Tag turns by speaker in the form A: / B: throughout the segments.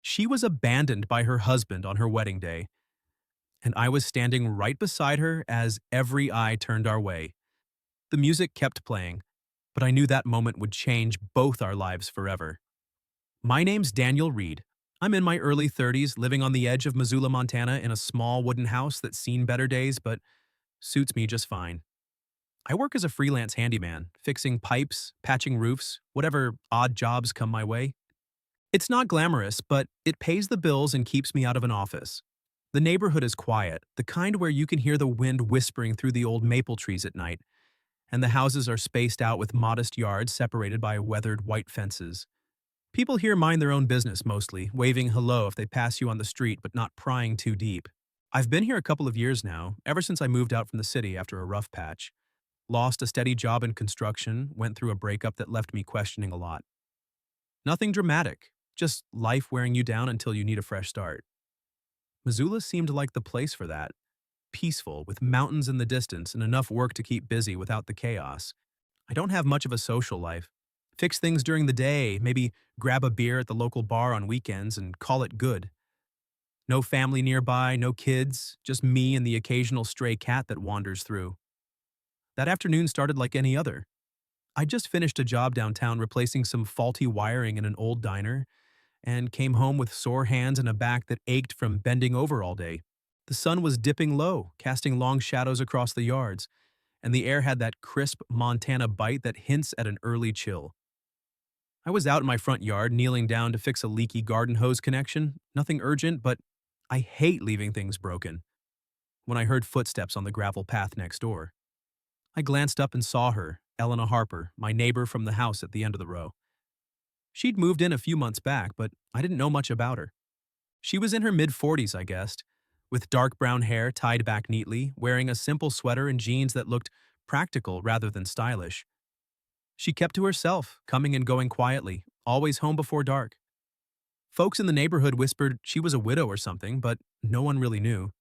A: She was abandoned by her husband on her wedding day, and I was standing right beside her as every eye turned our way. The music kept playing, but I knew that moment would change both our lives forever. My name's Daniel Reed. I'm in my early 30s, living on the edge of Missoula, Montana, in a small wooden house that's seen better days, but suits me just fine. I work as a freelance handyman, fixing pipes, patching roofs, whatever odd jobs come my way. It's not glamorous, but it pays the bills and keeps me out of an office. The neighborhood is quiet, the kind where you can hear the wind whispering through the old maple trees at night, and the houses are spaced out with modest yards separated by weathered white fences. People here mind their own business mostly, waving hello if they pass you on the street but not prying too deep. I've been here a couple of years now, ever since I moved out from the city after a rough patch. Lost a steady job in construction, went through a breakup that left me questioning a lot. Nothing dramatic, just life wearing you down until you need a fresh start. Missoula seemed like the place for that. Peaceful, with mountains in the distance and enough work to keep busy without the chaos. I don't have much of a social life. Fix things during the day, maybe grab a beer at the local bar on weekends and call it good. No family nearby, no kids, just me and the occasional stray cat that wanders through. That afternoon started like any other. I just finished a job downtown replacing some faulty wiring in an old diner and came home with sore hands and a back that ached from bending over all day. The sun was dipping low, casting long shadows across the yards, and the air had that crisp Montana bite that hints at an early chill. I was out in my front yard, kneeling down to fix a leaky garden hose connection. Nothing urgent, but I hate leaving things broken. When I heard footsteps on the gravel path next door, I glanced up and saw her, Elena Harper, my neighbor from the house at the end of the row. She'd moved in a few months back, but I didn't know much about her. She was in her mid-40s, I guessed, with dark brown hair tied back neatly, wearing a simple sweater and jeans that looked practical rather than stylish. She kept to herself, coming and going quietly, always home before dark. Folks in the neighborhood whispered she was a widow or something, but no one really knew.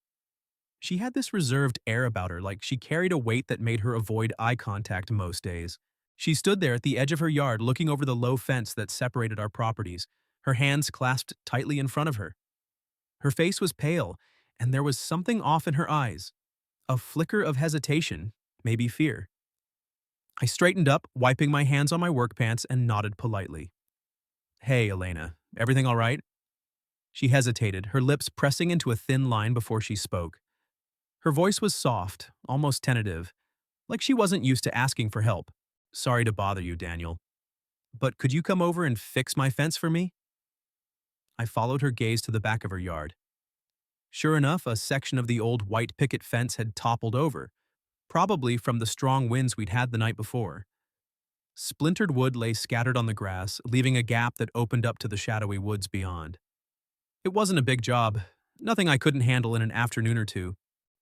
A: She had this reserved air about her, like she carried a weight that made her avoid eye contact most days. She stood there at the edge of her yard looking over the low fence that separated our properties, her hands clasped tightly in front of her. Her face was pale, and there was something off in her eyes, a flicker of hesitation, maybe fear. I straightened up, wiping my hands on my work pants, and nodded politely. Hey, Elena, everything all right? She hesitated, her lips pressing into a thin line before she spoke. Her voice was soft, almost tentative, like she wasn't used to asking for help. Sorry to bother you, Daniel, but could you come over and fix my fence for me? I followed her gaze to the back of her yard. Sure enough, a section of the old white picket fence had toppled over, probably from the strong winds we'd had the night before. Splintered wood lay scattered on the grass, leaving a gap that opened up to the shadowy woods beyond. It wasn't a big job, nothing I couldn't handle in an afternoon or two.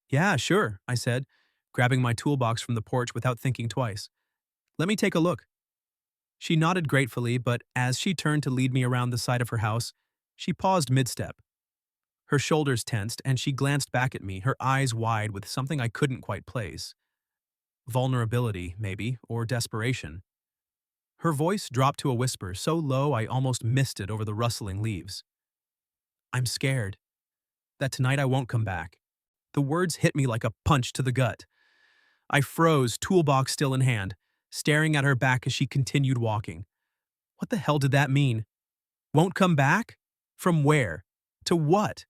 A: Yeah, sure, I said, grabbing my toolbox from the porch without thinking twice. Let me take a look. She nodded gratefully, but as she turned to lead me around the side of her house, she paused mid-step. Her shoulders tensed, and she glanced back at me, her eyes wide with something I couldn't quite place. Vulnerability, maybe, or desperation. Her voice dropped to a whisper, so low I almost missed it over the rustling leaves. I'm scared. That tonight I won't come back. The words hit me like a punch to the gut. I froze, toolbox still in hand, staring at her back as she continued walking. What the hell did that mean? Won't come back? From where? To what?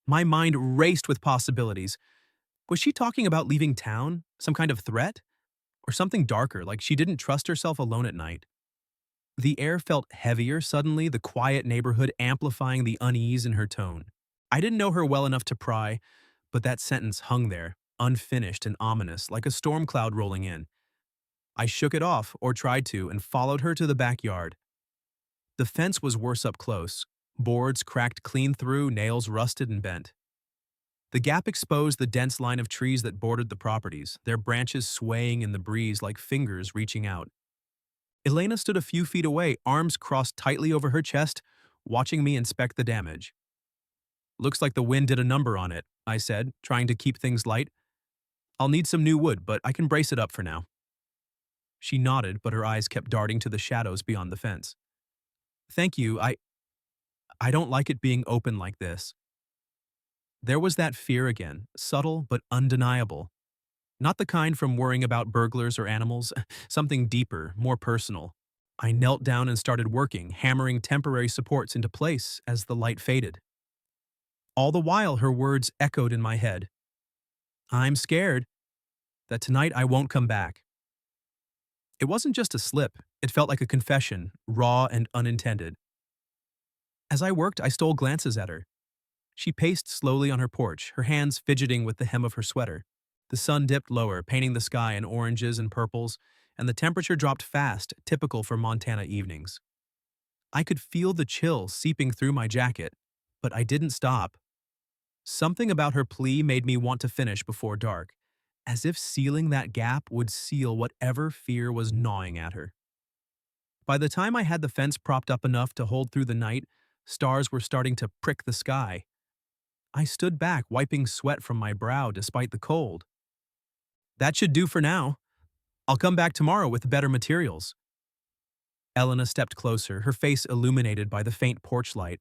A: My mind raced with possibilities. Was she talking about leaving town? Some kind of threat? Or something darker, like she didn't trust herself alone at night? The air felt heavier suddenly, the quiet neighborhood amplifying the unease in her tone. I didn't know her well enough to pry, but that sentence hung there, unfinished and ominous, like a storm cloud rolling in. I shook it off, or tried to, and followed her to the backyard. The fence was worse up close, boards cracked clean through, nails rusted and bent. The gap exposed the dense line of trees that bordered the properties, their branches swaying in the breeze like fingers reaching out. Elena stood a few feet away, arms crossed tightly over her chest, watching me inspect the damage. Looks like the wind did a number on it, I said, trying to keep things light. I'll need some new wood, but I can brace it up for now. She nodded, but her eyes kept darting to the shadows beyond the fence. Thank you, I don't like it being open like this. There was that fear again, subtle but undeniable. Not the kind from worrying about burglars or animals, something deeper, more personal. I knelt down and started working, hammering temporary supports into place as the light faded. All the while, her words echoed in my head. I'm scared that tonight I won't come back. It wasn't just a slip, it felt like a confession, raw and unintended. As I worked, I stole glances at her. She paced slowly on her porch, her hands fidgeting with the hem of her sweater. The sun dipped lower, painting the sky in oranges and purples, and the temperature dropped fast, typical for Montana evenings. I could feel the chill seeping through my jacket, but I didn't stop. Something about her plea made me want to finish before dark, as if sealing that gap would seal whatever fear was gnawing at her. By the time I had the fence propped up enough to hold through the night, stars were starting to prick the sky. I stood back, wiping sweat from my brow despite the cold. That should do for now. I'll come back tomorrow with better materials. Elena stepped closer, her face illuminated by the faint porch light.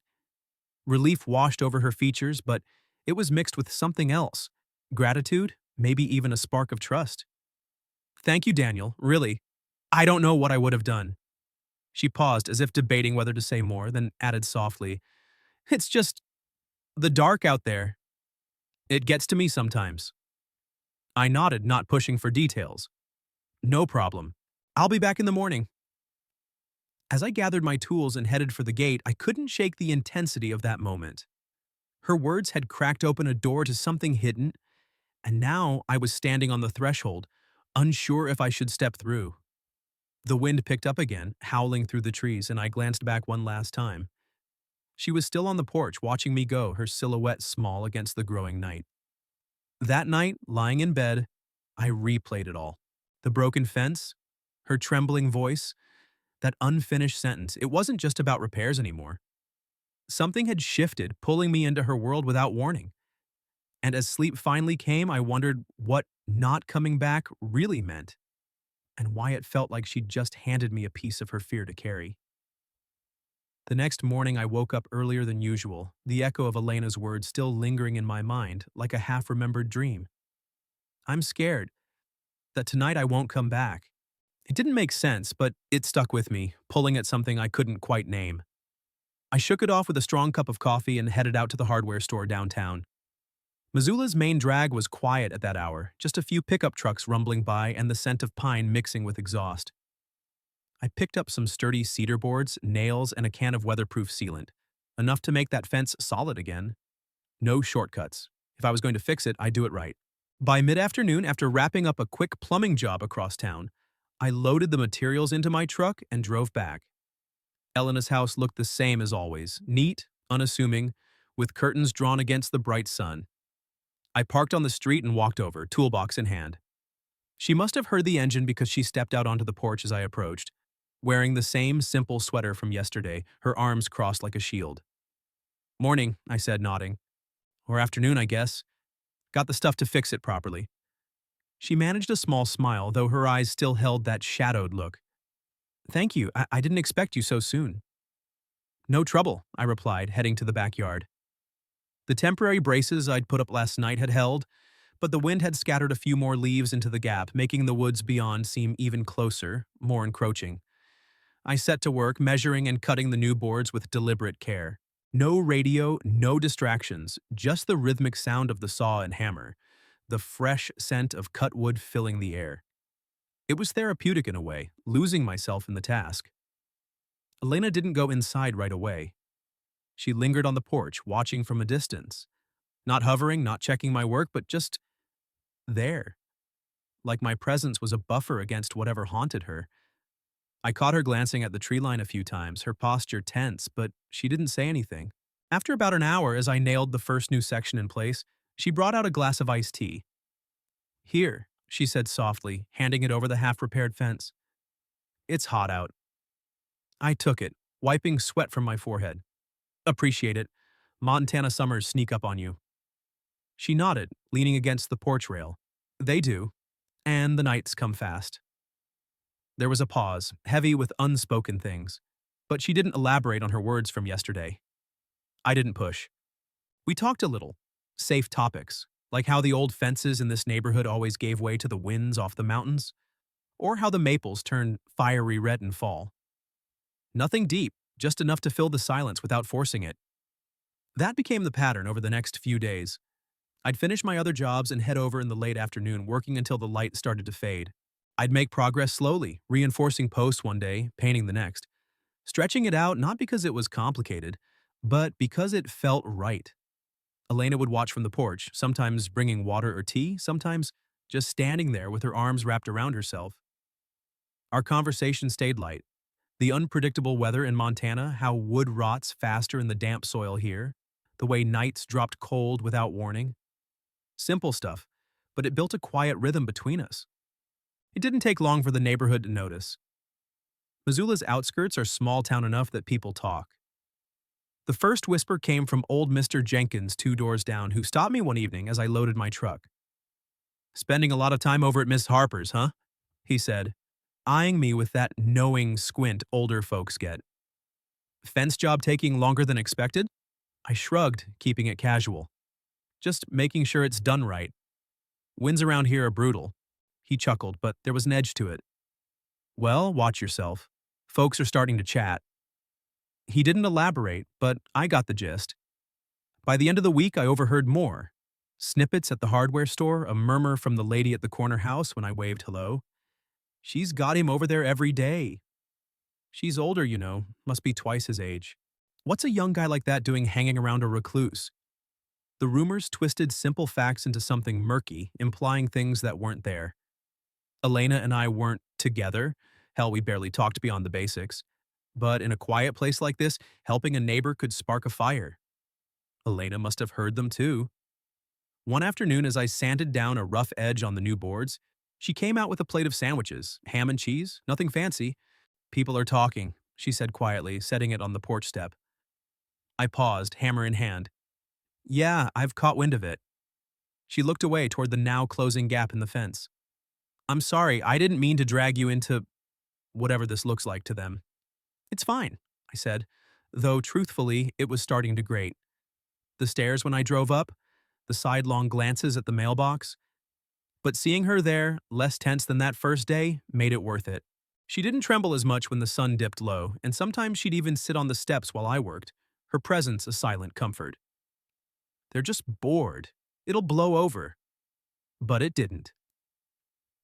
A: Relief washed over her features, but it was mixed with something else. Gratitude, maybe even a spark of trust. Thank you, Daniel, really. I don't know what I would have done. She paused as if debating whether to say more, then added softly, It's just the dark out there. It gets to me sometimes. I nodded, not pushing for details. No problem. I'll be back in the morning. As I gathered my tools and headed for the gate, I couldn't shake the intensity of that moment. Her words had cracked open a door to something hidden, and now I was standing on the threshold, unsure if I should step through. The wind picked up again, howling through the trees, and I glanced back one last time. She was still on the porch, watching me go, her silhouette small against the growing night. That night, lying in bed, I replayed it all. The broken fence, her trembling voice, that unfinished sentence. It wasn't just about repairs anymore. Something had shifted, pulling me into her world without warning. And as sleep finally came, I wondered what not coming back really meant, and why it felt like she'd just handed me a piece of her fear to carry. The next morning, I woke up earlier than usual, the echo of Elena's words still lingering in my mind like a half-remembered dream. I'm scared that tonight I won't come back. It didn't make sense, but it stuck with me, pulling at something I couldn't quite name. I shook it off with a strong cup of coffee and headed out to the hardware store downtown. Missoula's main drag was quiet at that hour, just a few pickup trucks rumbling by and the scent of pine mixing with exhaust. I picked up some sturdy cedar boards, nails, and a can of weatherproof sealant, enough to make that fence solid again. No shortcuts. If I was going to fix it, I'd do it right. By mid-afternoon, after wrapping up a quick plumbing job across town, I loaded the materials into my truck and drove back. Elena's house looked the same as always, neat, unassuming, with curtains drawn against the bright sun. I parked on the street and walked over, toolbox in hand. She must have heard the engine because she stepped out onto the porch as I approached, wearing the same simple sweater from yesterday, her arms crossed like a shield. Morning, I said, nodding. Or afternoon, I guess. Got the stuff to fix it properly. She managed a small smile, though her eyes still held that shadowed look. Thank you, I didn't expect you so soon. No trouble, I replied, heading to the backyard. The temporary braces I'd put up last night had held, but the wind had scattered a few more leaves into the gap, making the woods beyond seem even closer, more encroaching. I set to work, measuring and cutting the new boards with deliberate care. No radio, no distractions, just the rhythmic sound of the saw and hammer, the fresh scent of cut wood filling the air. It was therapeutic in a way, losing myself in the task. Elena didn't go inside right away. She lingered on the porch, watching from a distance. Not hovering, not checking my work, but just there. Like my presence was a buffer against whatever haunted her. I caught her glancing at the tree line a few times, her posture tense, but she didn't say anything. After about an hour, as I nailed the first new section in place, she brought out a glass of iced tea. Here, she said softly, handing it over the half-repaired fence. It's hot out. I took it, wiping sweat from my forehead. Appreciate it. Montana summers sneak up on you. She nodded, leaning against the porch rail. They do, and the nights come fast. There was a pause, heavy with unspoken things, but she didn't elaborate on her words from yesterday. I didn't push. We talked a little. Safe topics, like how the old fences in this neighborhood always gave way to the winds off the mountains, or how the maples turned fiery red in fall. Nothing deep, just enough to fill the silence without forcing it. That became the pattern over the next few days. I'd finish my other jobs and head over in the late afternoon, working until the light started to fade. I'd make progress slowly, reinforcing posts one day, painting the next, stretching it out not because it was complicated, but because it felt right. Elena would watch from the porch, sometimes bringing water or tea, sometimes just standing there with her arms wrapped around herself. Our conversation stayed light. The unpredictable weather in Montana, how wood rots faster in the damp soil here, the way nights dropped cold without warning. Simple stuff, but it built a quiet rhythm between us. It didn't take long for the neighborhood to notice. Missoula's outskirts are small town enough that people talk. The first whisper came from old Mr. Jenkins 2 doors down, who stopped me one evening as I loaded my truck. "Spending a lot of time over at Miss Harper's, huh?" he said, eyeing me with that knowing squint older folks get. "Fence job taking longer than expected?" I shrugged, keeping it casual. "Just making sure it's done right. Winds around here are brutal." He chuckled, but there was an edge to it. "Well, watch yourself. Folks are starting to chat." He didn't elaborate, but I got the gist. By the end of the week, I overheard more. Snippets at the hardware store, a murmur from the lady at the corner house when I waved hello. "She's got him over there every day." "She's older, must be twice his age." What's a young guy like that doing hanging around a recluse? The rumors twisted simple facts into something murky, implying things that weren't there. Elena and I weren't together. Hell, we barely talked beyond the basics. But in a quiet place like this, helping a neighbor could spark a fire. Elena must have heard them too. One afternoon, as I sanded down a rough edge on the new boards, she came out with a plate of sandwiches, ham and cheese, nothing fancy. "People are talking," she said quietly, setting it on the porch step. I paused, hammer in hand. "Yeah, I've caught wind of it." She looked away toward the now closing gap in the fence. "I'm sorry, I didn't mean to drag you into whatever this looks like to them." "It's fine," I said, though truthfully, it was starting to grate. The stairs when I drove up, the sidelong glances at the mailbox. But seeing her there, less tense than that first day, made it worth it. She didn't tremble as much when the sun dipped low, and sometimes she'd even sit on the steps while I worked, her presence a silent comfort. "They're just bored. It'll blow over." But it didn't.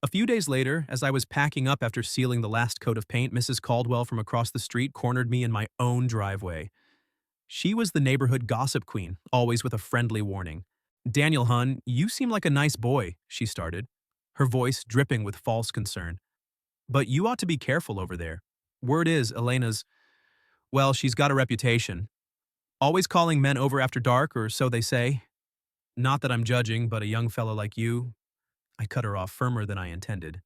A: A few days later, as I was packing up after sealing the last coat of paint, Mrs. Caldwell from across the street cornered me in my own driveway. She was the neighborhood gossip queen, always with a friendly warning. "Daniel, hun, you seem like a nice boy," she started, her voice dripping with false concern. "But you ought to be careful over there. Word is, Elena's, well, she's got a reputation. Always calling men over after dark, or so they say. Not that I'm judging, but a young fella like you—" I cut her off firmer than I intended.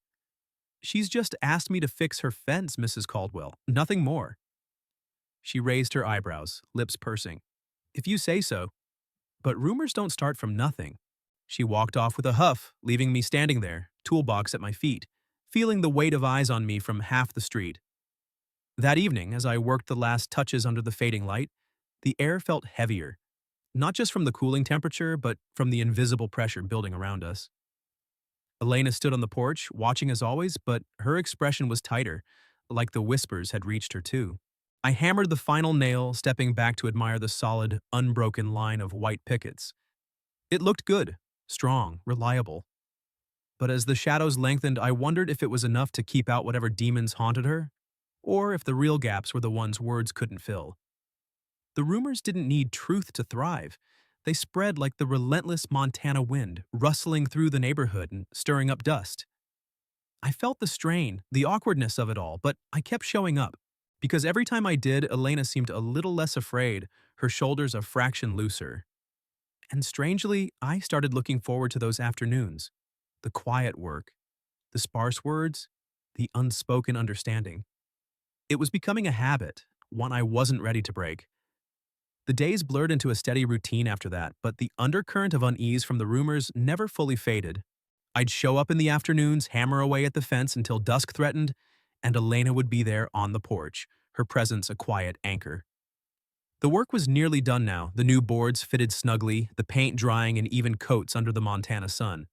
A: "She's just asked me to fix her fence, Mrs. Caldwell. Nothing more." She raised her eyebrows, lips pursing. "If you say so. But rumors don't start from nothing." She walked off with a huff, leaving me standing there, toolbox at my feet, feeling the weight of eyes on me from half the street. That evening, as I worked the last touches under the fading light, the air felt heavier, not just from the cooling temperature, but from the invisible pressure building around us. Elena stood on the porch, watching as always, but her expression was tighter, like the whispers had reached her too. I hammered the final nail, stepping back to admire the solid, unbroken line of white pickets. It looked good, strong, reliable. But as the shadows lengthened, I wondered if it was enough to keep out whatever demons haunted her, or if the real gaps were the ones words couldn't fill. The rumors didn't need truth to thrive. They spread like the relentless Montana wind, rustling through the neighborhood and stirring up dust. I felt the strain, the awkwardness of it all, but I kept showing up. Because every time I did, Elena seemed a little less afraid, her shoulders a fraction looser. And strangely, I started looking forward to those afternoons. The quiet work, the sparse words, the unspoken understanding. It was becoming a habit, one I wasn't ready to break. The days blurred into a steady routine after that, but the undercurrent of unease from the rumors never fully faded. I'd show up in the afternoons, hammer away at the fence until dusk threatened, and Elena would be there on the porch, her presence a quiet anchor. The work was nearly done now, the new boards fitted snugly, the paint drying in even coats under the Montana sun.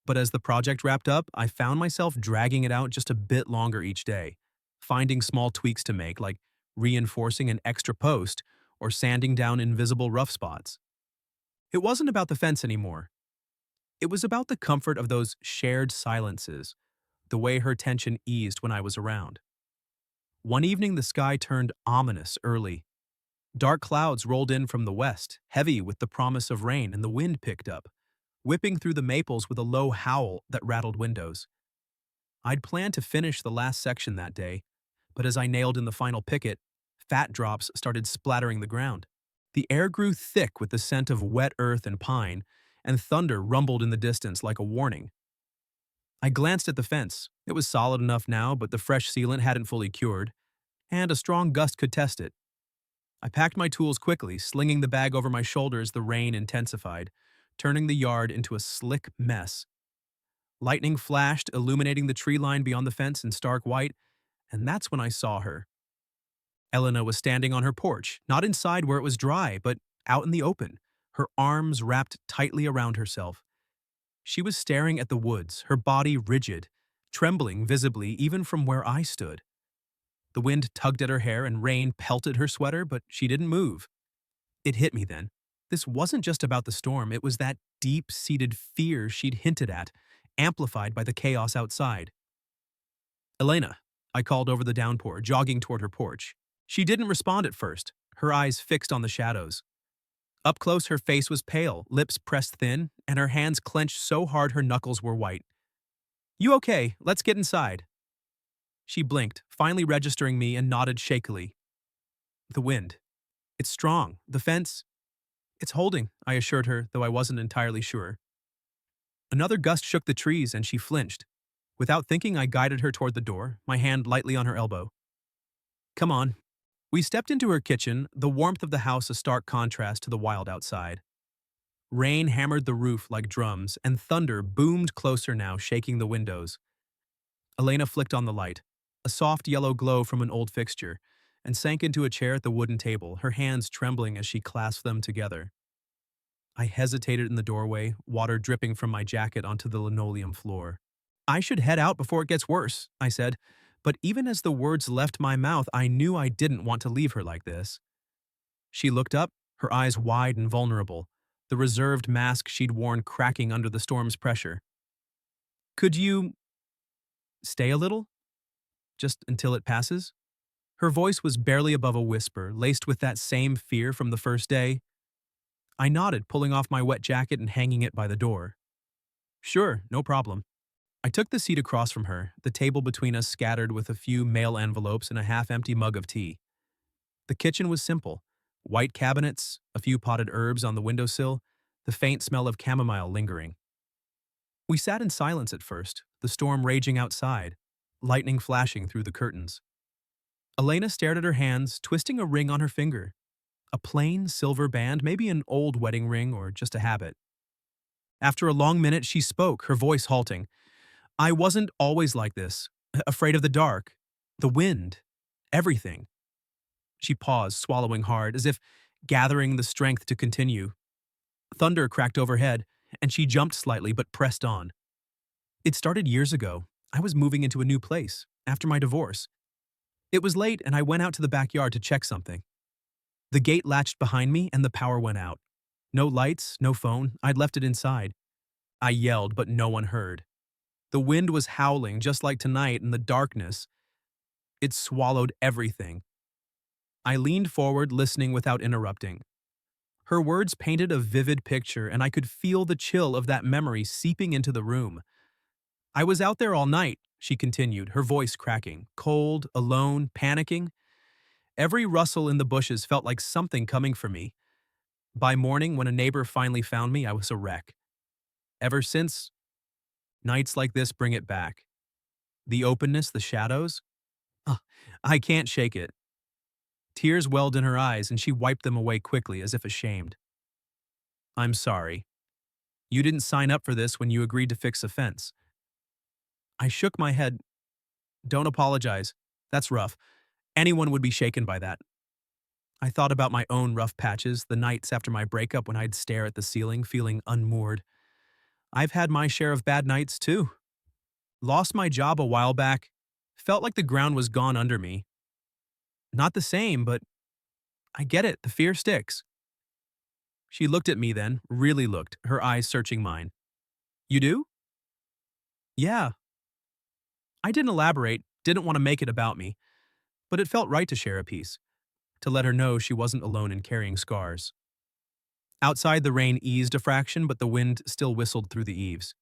A: But as the project wrapped up, I found myself dragging it out just a bit longer each day, finding small tweaks to make, like reinforcing an extra post or sanding down invisible rough spots. It wasn't about the fence anymore. It was about the comfort of those shared silences, the way her tension eased when I was around. One evening, the sky turned ominous early. Dark clouds rolled in from the west, heavy with the promise of rain, and the wind picked up, whipping through the maples with a low howl that rattled windows. I'd planned to finish the last section that day, but as I nailed in the final picket, fat drops started splattering the ground. The air grew thick with the scent of wet earth and pine, and thunder rumbled in the distance like a warning. I glanced at the fence. It was solid enough now, but the fresh sealant hadn't fully cured, and a strong gust could test it. I packed my tools quickly, slinging the bag over my shoulder as the rain intensified, turning the yard into a slick mess. Lightning flashed, illuminating the tree line beyond the fence in stark white, and that's when I saw her. Elena was standing on her porch, not inside where it was dry, but out in the open, her arms wrapped tightly around herself. She was staring at the woods, her body rigid, trembling visibly even from where I stood. The wind tugged at her hair and rain pelted her sweater, but she didn't move. It hit me then. This wasn't just about the storm, it was that deep-seated fear she'd hinted at, amplified by the chaos outside. Elena, I called over the downpour, jogging toward her porch. She didn't respond at first, her eyes fixed on the shadows. Up close, her face was pale, lips pressed thin, and her hands clenched so hard her knuckles were white. You okay? Let's get inside. She blinked, finally registering me, and nodded shakily. The wind. It's strong. The fence. It's holding, I assured her, though I wasn't entirely sure. Another gust shook the trees, and she flinched. Without thinking, I guided her toward the door, my hand lightly on her elbow. Come on. We stepped into her kitchen, the warmth of the house a stark contrast to the wild outside. Rain hammered the roof like drums, and thunder boomed closer now, shaking the windows. Elena flicked on the light, a soft yellow glow from an old fixture, and sank into a chair at the wooden table, her hands trembling as she clasped them together. I hesitated in the doorway, water dripping from my jacket onto the linoleum floor. I should head out before it gets worse, I said, but even as the words left my mouth, I knew I didn't want to leave her like this. She looked up, her eyes wide and vulnerable, the reserved mask she'd worn cracking under the storm's pressure. Could you stay a little? Just until it passes? Her voice was barely above a whisper, laced with that same fear from the first day. I nodded, pulling off my wet jacket and hanging it by the door. Sure, no problem. I took the seat across from her, the table between us scattered with a few mail envelopes and a half-empty mug of tea. The kitchen was simple. White cabinets, a few potted herbs on the windowsill, the faint smell of chamomile lingering. We sat in silence at first, the storm raging outside, lightning flashing through the curtains. Elena stared at her hands, twisting a ring on her finger. A plain silver band, maybe an old wedding ring or just a habit. After a long minute, she spoke, her voice halting. I wasn't always like this, afraid of the dark, the wind, everything. She paused, swallowing hard, as if gathering the strength to continue. Thunder cracked overhead, and she jumped slightly but pressed on. It started years ago. I was moving into a new place, after my divorce. It was late, and I went out to the backyard to check something. The gate latched behind me, and the power went out. No lights, no phone. I'd left it inside. I yelled, but no one heard. The wind was howling, just like tonight, and the darkness. It swallowed everything. I leaned forward, listening without interrupting. Her words painted a vivid picture, and I could feel the chill of that memory seeping into the room. I was out there all night, she continued, her voice cracking, cold, alone, panicking. Every rustle in the bushes felt like something coming for me. By morning, when a neighbor finally found me, I was a wreck. Ever since, nights like this bring it back. The openness, the shadows. Ugh, I can't shake it. Tears welled in her eyes, and she wiped them away quickly, as if ashamed. I'm sorry. You didn't sign up for this when you agreed to fix a fence. I shook my head. Don't apologize. That's rough. Anyone would be shaken by that. I thought about my own rough patches, the nights after my breakup when I'd stare at the ceiling, feeling unmoored. I've had my share of bad nights, too. Lost my job a while back. Felt like the ground was gone under me. Not the same, but I get it, the fear sticks. She looked at me then, really looked, her eyes searching mine. You do? Yeah. I didn't elaborate, didn't want to make it about me, but it felt right to share a piece, to let her know she wasn't alone in carrying scars. Outside, the rain eased a fraction, but the wind still whistled through the eaves.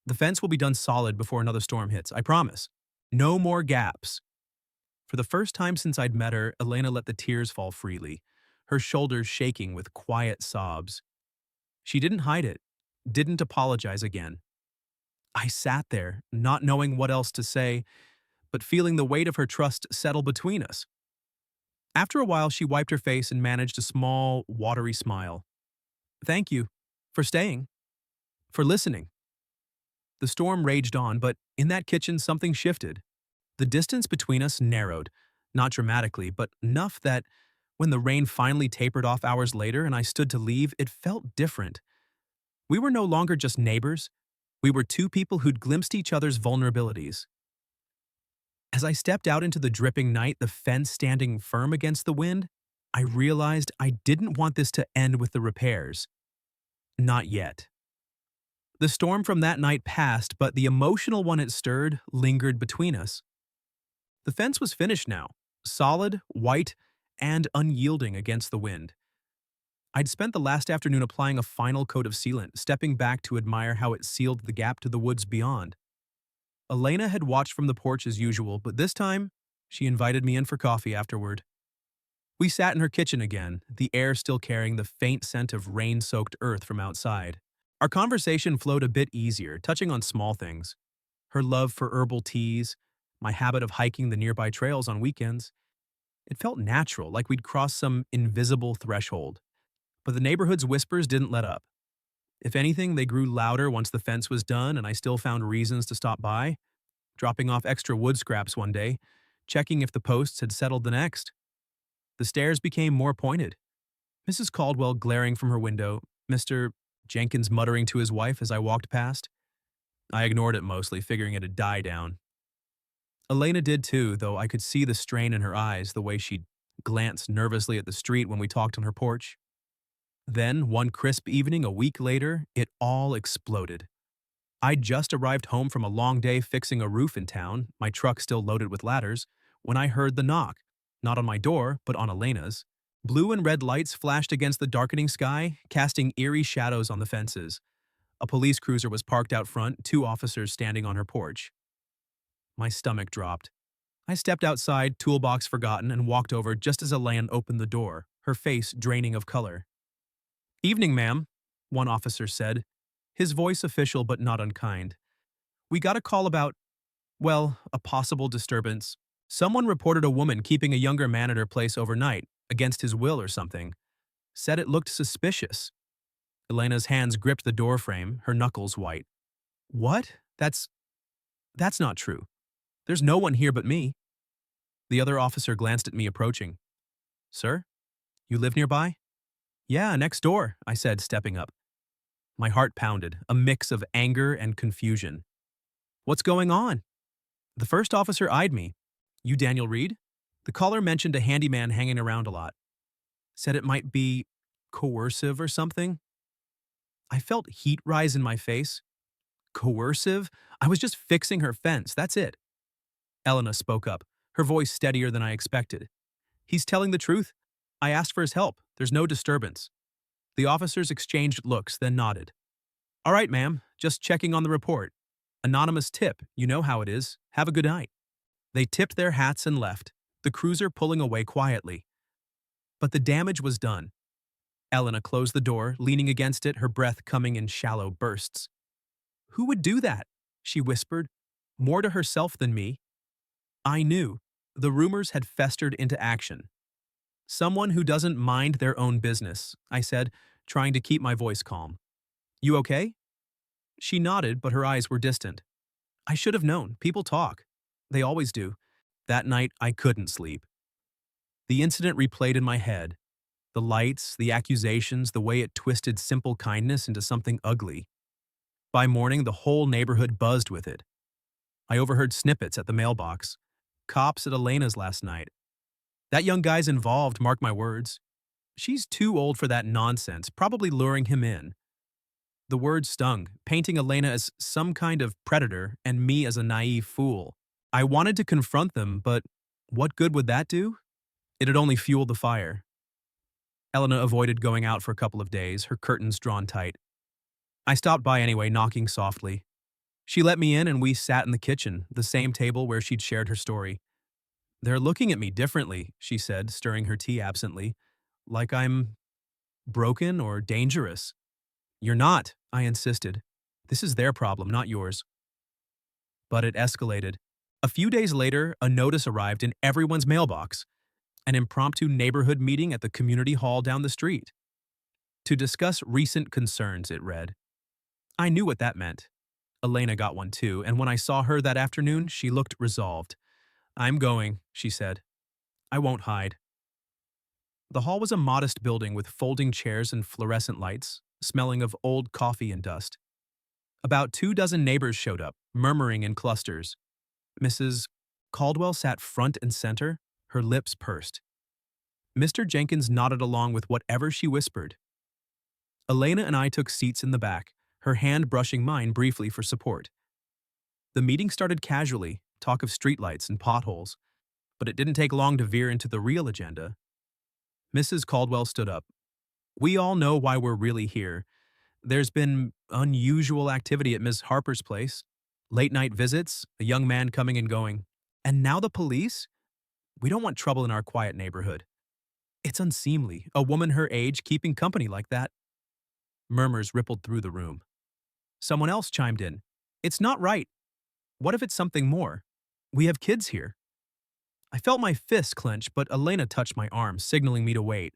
A: The fence will be done solid before another storm hits, I promise. No more gaps. For the first time since I'd met her, Elena let the tears fall freely, her shoulders shaking with quiet sobs. She didn't hide it, didn't apologize again. I sat there, not knowing what else to say, but feeling the weight of her trust settle between us. After a while, she wiped her face and managed a small, watery smile. Thank you. For staying. For listening. The storm raged on, but in that kitchen something shifted. The distance between us narrowed, not dramatically, but enough that when the rain finally tapered off hours later and I stood to leave, it felt different. We were no longer just neighbors. We were two people who'd glimpsed each other's vulnerabilities. As I stepped out into the dripping night, the fence standing firm against the wind, I realized I didn't want this to end with the repairs. Not yet. The storm from that night passed, but the emotional one it stirred lingered between us. The fence was finished now, solid, white, and unyielding against the wind. I'd spent the last afternoon applying a final coat of sealant, stepping back to admire how it sealed the gap to the woods beyond. Elena had watched from the porch as usual, but this time, she invited me in for coffee afterward. We sat in her kitchen again, the air still carrying the faint scent of rain-soaked earth from outside. Our conversation flowed a bit easier, touching on small things. Her love for herbal teas, my habit of hiking the nearby trails on weekends. It felt natural, like we'd crossed some invisible threshold. But the neighborhood's whispers didn't let up. If anything, they grew louder once the fence was done and I still found reasons to stop by, dropping off extra wood scraps one day, checking if the posts had settled the next. The stairs became more pointed. Mrs. Caldwell glaring from her window, Mr. Jenkins muttering to his wife as I walked past. I ignored it mostly, figuring it'd die down. Elena did too, though I could see the strain in her eyes, the way she'd glance nervously at the street when we talked on her porch. Then, one crisp evening a week later, it all exploded. I'd just arrived home from a long day fixing a roof in town, my truck still loaded with ladders, when I heard the knock, not on my door, but on Elena's. Blue and red lights flashed against the darkening sky, casting eerie shadows on the fences. A police cruiser was parked out front, two officers standing on her porch. My stomach dropped. I stepped outside, toolbox forgotten, and walked over just as Elena opened the door, her face draining of color. "Evening, ma'am," one officer said, his voice official but not unkind. "We got a call about, well, a possible disturbance. Someone reported a woman keeping a younger man at her place overnight, against his will or something. Said it looked suspicious." Elena's hands gripped the doorframe, her knuckles white. "What? That's not true. There's no one here but me." The other officer glanced at me approaching. "Sir, you live nearby?" "Yeah, next door," I said, stepping up. My heart pounded, a mix of anger and confusion. "What's going on?" The first officer eyed me. "You Daniel Reed?" The caller mentioned a handyman hanging around a lot. Said it might be coercive or something. I felt heat rise in my face. Coercive? I was just fixing her fence, that's it. Elena spoke up, her voice steadier than I expected. "He's telling the truth. I asked for his help. There's no disturbance." The officers exchanged looks, then nodded. "All right, ma'am. Just checking on the report. Anonymous tip. You know how it is. Have a good night." They tipped their hats and left, the cruiser pulling away quietly. But the damage was done. Elena closed the door, leaning against it, her breath coming in shallow bursts. "Who would do that?" she whispered, more to herself than me. I knew. The rumors had festered into action. "Someone who doesn't mind their own business," I said, trying to keep my voice calm. "You okay?" She nodded, but her eyes were distant. I should have known. People talk. They always do. That night, I couldn't sleep. The incident replayed in my head. The lights, the accusations, the way it twisted simple kindness into something ugly. By morning, the whole neighborhood buzzed with it. I overheard snippets at the mailbox. Cops at Elena's last night. That young guy's involved, mark my words. She's too old for that nonsense, probably luring him in. The words stung, painting Elena as some kind of predator and me as a naive fool. I wanted to confront them, but what good would that do? It'd only fuel the fire. Elena avoided going out for a couple of days, her curtains drawn tight. I stopped by anyway, knocking softly. She let me in and we sat in the kitchen, the same table where she'd shared her story. "They're looking at me differently," she said, stirring her tea absently, "like I'm broken or dangerous." "You're not," I insisted. "This is their problem, not yours." But it escalated. A few days later, a notice arrived in everyone's mailbox. An impromptu neighborhood meeting at the community hall down the street. To discuss recent concerns, it read. I knew what that meant. Elena got one too, and when I saw her that afternoon, she looked resolved. "I'm going," she said. "I won't hide." The hall was a modest building with folding chairs and fluorescent lights, smelling of old coffee and dust. About 24 neighbors showed up, murmuring in clusters. Mrs. Caldwell sat front and center, her lips pursed. Mr. Jenkins nodded along with whatever she whispered. Elena and I took seats in the back, her hand brushing mine briefly for support. The meeting started casually, talk of streetlights and potholes, but it didn't take long to veer into the real agenda. Mrs. Caldwell stood up. "We all know why we're really here. There's been unusual activity at Miss Harper's place. Late-night visits, a young man coming and going. And now the police? We don't want trouble in our quiet neighborhood. It's unseemly, a woman her age keeping company like that." Murmurs rippled through the room. Someone else chimed in. "It's not right. What if it's something more? We have kids here." I felt my fist clench, but Elena touched my arm, signaling me to wait.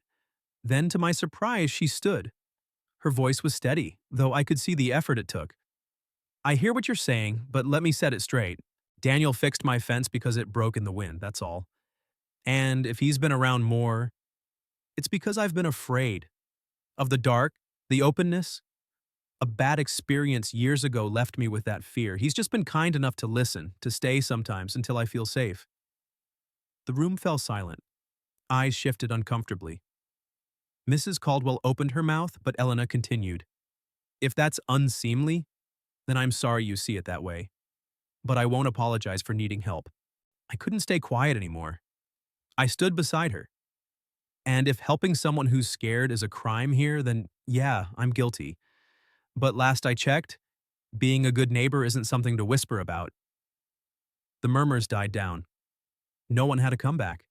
A: Then, to my surprise, she stood. Her voice was steady, though I could see the effort it took. "I hear what you're saying, but let me set it straight. Daniel fixed my fence because it broke in the wind, that's all. And if he's been around more, it's because I've been afraid. Of the dark, the openness. A bad experience years ago left me with that fear. He's just been kind enough to listen, to stay sometimes until I feel safe." The room fell silent. Eyes shifted uncomfortably. Mrs. Caldwell opened her mouth, but Elena continued. "If that's unseemly, then I'm sorry you see it that way. But I won't apologize for needing help." I couldn't stay quiet anymore. I stood beside her. And if helping someone who's scared is a crime here, then yeah, I'm guilty. But last I checked, being a good neighbor isn't something to whisper about. The murmurs died down. No one had a comeback.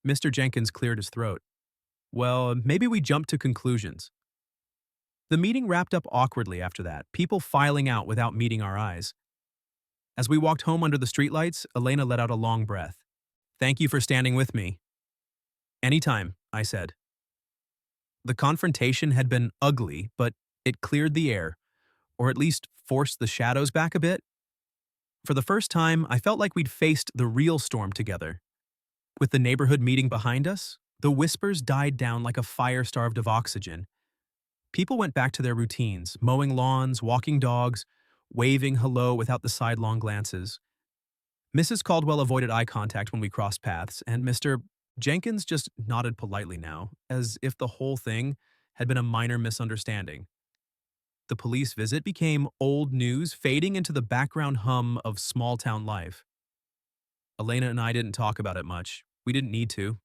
A: Mr. Jenkins cleared his throat. "Well, maybe we jump to conclusions." The meeting wrapped up awkwardly after that, people filing out without meeting our eyes. As we walked home under the streetlights, Elena let out a long breath. "Thank you for standing with me." "Anytime," I said. The confrontation had been ugly, but it cleared the air, or at least forced the shadows back a bit. For the first time, I felt like we'd faced the real storm together. With the neighborhood meeting behind us, the whispers died down like a fire starved of oxygen. People went back to their routines, mowing lawns, walking dogs, waving hello without the sidelong glances. Mrs. Caldwell avoided eye contact when we crossed paths, and Mr. Jenkins just nodded politely now, as if the whole thing had been a minor misunderstanding. The police visit became old news, fading into the background hum of small-town life. Elena and I didn't talk about it much. We didn't need to.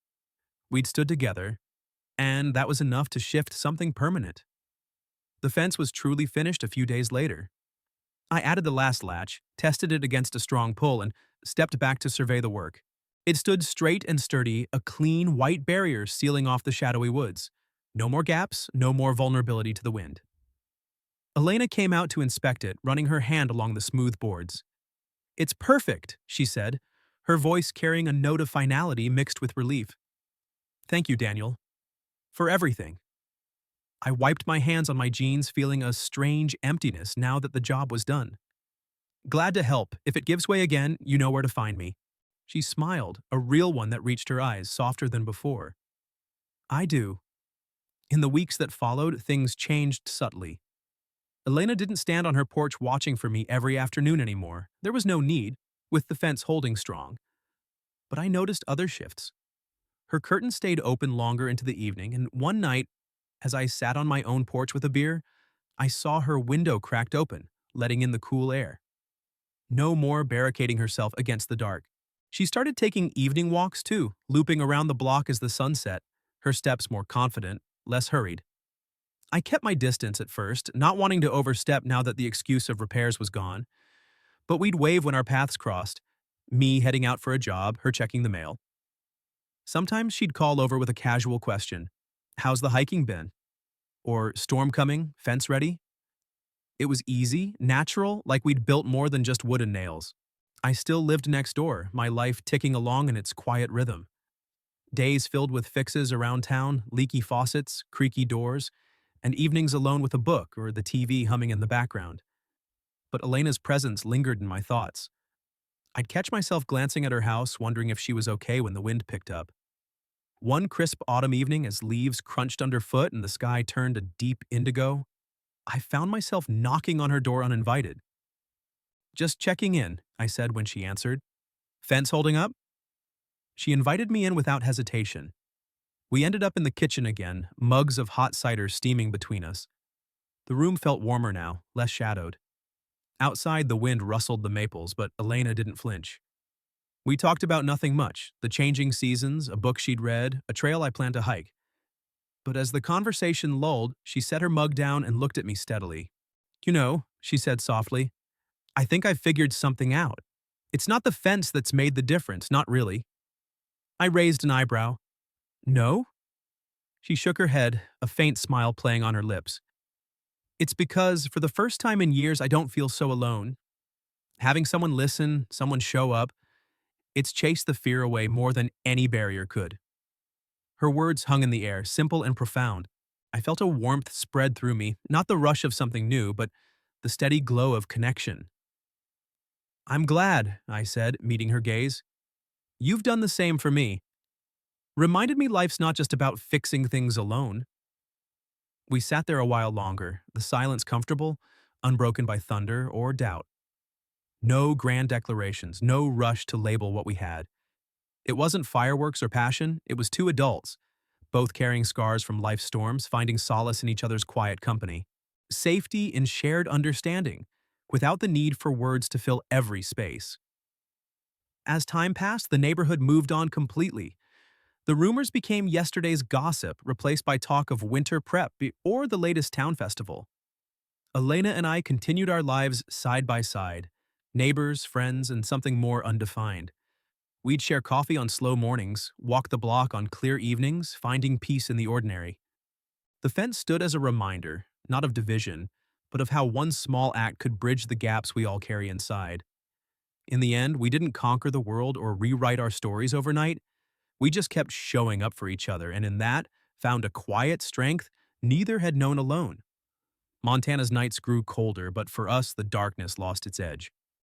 A: We'd stood together, and that was enough to shift something permanent. The fence was truly finished a few days later. I added the last latch, tested it against a strong pull, and stepped back to survey the work. It stood straight and sturdy, a clean, white barrier sealing off the shadowy woods. No more gaps, no more vulnerability to the wind. Elena came out to inspect it, running her hand along the smooth boards. "It's perfect," she said, her voice carrying a note of finality mixed with relief. "Thank you, Daniel. For everything." I wiped my hands on my jeans, feeling a strange emptiness now that the job was done. "Glad to help. If it gives way again, you know where to find me." She smiled, a real one that reached her eyes, softer than before. I do. In the weeks that followed, things changed subtly. Elena didn't stand on her porch watching for me every afternoon anymore. There was no need, with the fence holding strong. But I noticed other shifts. Her curtain stayed open longer into the evening, and one night, as I sat on my own porch with a beer, I saw her window cracked open, letting in the cool air. No more barricading herself against the dark. She started taking evening walks too, looping around the block as the sun set, her steps more confident, less hurried. I kept my distance at first, not wanting to overstep now that the excuse of repairs was gone, but we'd wave when our paths crossed, me heading out for a job, her checking the mail. Sometimes she'd call over with a casual question. How's the hiking been? Or storm coming, fence ready? It was easy, natural, like we'd built more than just wood and nails. I still lived next door, my life ticking along in its quiet rhythm. Days filled with fixes around town, leaky faucets, creaky doors, and evenings alone with a book or the TV humming in the background. But Elena's presence lingered in my thoughts. I'd catch myself glancing at her house, wondering if she was okay when the wind picked up. One crisp autumn evening, as leaves crunched underfoot and the sky turned a deep indigo, I found myself knocking on her door uninvited. Just checking in, I said when she answered. Fence holding up? She invited me in without hesitation. We ended up in the kitchen again, mugs of hot cider steaming between us. The room felt warmer now, less shadowed. Outside, the wind rustled the maples, but Elena didn't flinch. We talked about nothing much, the changing seasons, a book she'd read, a trail I planned to hike. But as the conversation lulled, she set her mug down and looked at me steadily. You know, she said softly, I think I've figured something out. It's not the fence that's made the difference, not really. I raised an eyebrow. No? She shook her head, a faint smile playing on her lips. It's because, for the first time in years, I don't feel so alone. Having someone listen, someone show up, it's chased the fear away more than any barrier could. Her words hung in the air, simple and profound. I felt a warmth spread through me, not the rush of something new, but the steady glow of connection. I'm glad, I said, meeting her gaze. You've done the same for me. Reminded me life's not just about fixing things alone. We sat there a while longer, the silence comfortable, unbroken by thunder or doubt. No grand declarations, no rush to label what we had. It wasn't fireworks or passion, it was two adults, both carrying scars from life's storms, finding solace in each other's quiet company. Safety in shared understanding, without the need for words to fill every space. As time passed, the neighborhood moved on completely. The rumors became yesterday's gossip, replaced by talk of winter prep or the latest town festival. Elena and I continued our lives side by side, neighbors, friends, and something more undefined. We'd share coffee on slow mornings, walk the block on clear evenings, finding peace in the ordinary. The fence stood as a reminder, not of division, but of how one small act could bridge the gaps we all carry inside. In the end, we didn't conquer the world or rewrite our stories overnight. We just kept showing up for each other, and in that, found a quiet strength neither had known alone. Montana's nights grew colder, but for us, the darkness lost its edge.